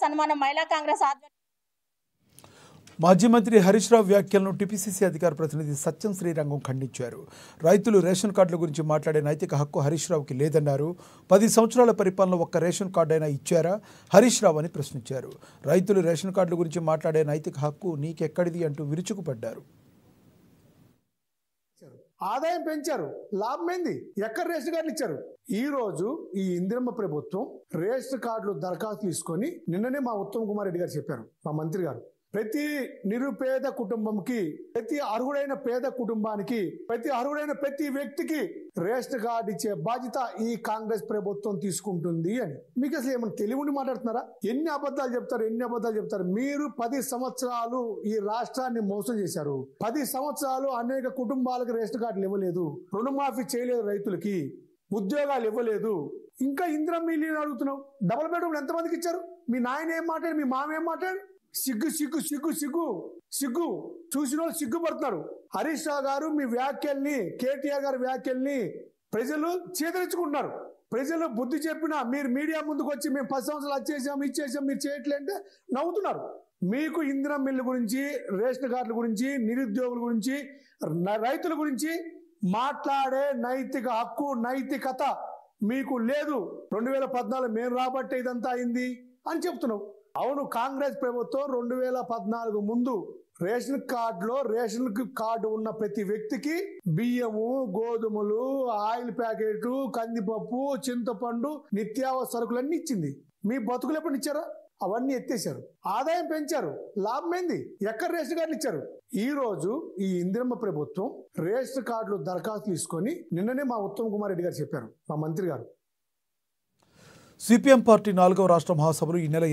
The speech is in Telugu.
సన్మానం మహిళా కాంగ్రెస్ ఆధ్వర్యంలో మాజీ మంత్రి హరీష్ రావు వ్యాఖ్యలను టీపీసీసీ అధికార ప్రతినిధి సత్యం శ్రీరంగం ఖండించారు. రైతులు రేషన్ కార్డుల గురించి మాట్లాడే నైతిక హక్కు హరీష్ రావుకి లేదన్నారు. 10 సంవత్సరాల పరిపాలన ఒక్క రేషన్ కార్డు అయినా ఇచ్చారా హరీష్ రావు అని ప్రశ్నించారు. రైతులు రేషన్ కార్డుల గురించి మాట్లాడే నైతిక హక్కు నీకెక్కడిది అంటూ విరుచుకుపడ్డారు. ఆదాయం పెంచారు, లాభమైంది. ఎక్కడ రేషన్ కార్డులు ఇచ్చారు? ఈ రోజు ఈ ఇందిరమ్మ ప్రభుత్వం రేషన్ కార్డులు దరఖాస్తులు తీసుకొని నిన్ననే మా ఉత్తమ్ కుమార్ రెడ్డి గారు చెప్పారు, మా మంత్రి గారు, ప్రతి నిరుపేద కుటుంబంకి, ప్రతి అర్హుడైన పేద కుటుంబానికి, ప్రతి అర్హుడైన ప్రతి వ్యక్తికి రేషన్ కార్డు ఇచ్చే బాధ్యత ఈ కాంగ్రెస్ ప్రభుత్వం తీసుకుంటుంది అని. మీకు అసలు ఏమైనా తెలివి మాట్లాడుతున్నారా? ఎన్ని అబద్ధాలు చెప్తారు. మీరు 10 సంవత్సరాలు ఈ రాష్ట్రాన్ని మోసం చేశారు. 10 సంవత్సరాలు అనేక కుటుంబాలకు రేషన్ కార్డులు ఇవ్వలేదు, రుణమాఫీ చేయలేదు, రైతులకి ఉద్యోగాలు ఇవ్వలేదు. ఇంకా ఇందిరమ్మ ఇల్లు అడుగుతున్నావు. డబుల్ బెడ్రూమ్ ఎంతమందికి ఇచ్చారు? మీ నాయన ఏం మాట్లాడు, మీ మామ ఏం మాట్లాడు? సిగ్గు చూసిన వాళ్ళు సిగ్గుపడుతున్నారు. హరీష్ రావు గారు మీ వ్యాఖ్యల్ని, కేటీఆర్ గారి వ్యాఖ్యల్ని ప్రజలు చేదరించుకుంటున్నారు. ప్రజలు బుద్ధి చెప్పినా మీరు మీడియా ముందుకు వచ్చి మేము 10 సంవత్సరాలు ఇచ్చేసాం మీరు చేయట్లేంటే నవ్వుతున్నారు. మీకు ఇందిరమ్మ ఇల్లు గురించి, రేషన్ కార్డుల గురించి, నిరుద్యోగుల గురించి, రైతుల గురించి మాట్లాడే నైతిక హక్కు, నైతికత మీకు లేదు. 2014 మేము రాబట్టే ఇదంతా అయింది అని చెప్తున్నావు. అవును, కాంగ్రెస్ ప్రభుత్వం 2014 ముందు రేషన్ కార్డు ఉన్న ప్రతి వ్యక్తికి బియ్యము, గోధుమలు, ఆయిల్ ప్యాకెట్, కందిపప్పు, చింతపండు, నిత్యావసర సరుకులన్నీ ఇచ్చింది. మీ బతుకులు ఎప్పుడు ఇచ్చారా? అవన్నీ ఎత్తేసారు. ఆదాయం పెంచారు, లాభమైంది. ఎక్కడ రేషన్ కార్డులు ఇచ్చారు? ఈ రోజు ఈ ఇందిరమ్మ ప్రభుత్వం రేషన్ కార్డులు దరఖాస్తులు తీసుకొని నిన్ననే మా ఉత్తమ్ కుమార్ రెడ్డి గారు చెప్పారు, మా మంత్రి గారు. సిపిఎం పార్టీ 4వ రాష్ట్ర మహాసభలు ఈ నెల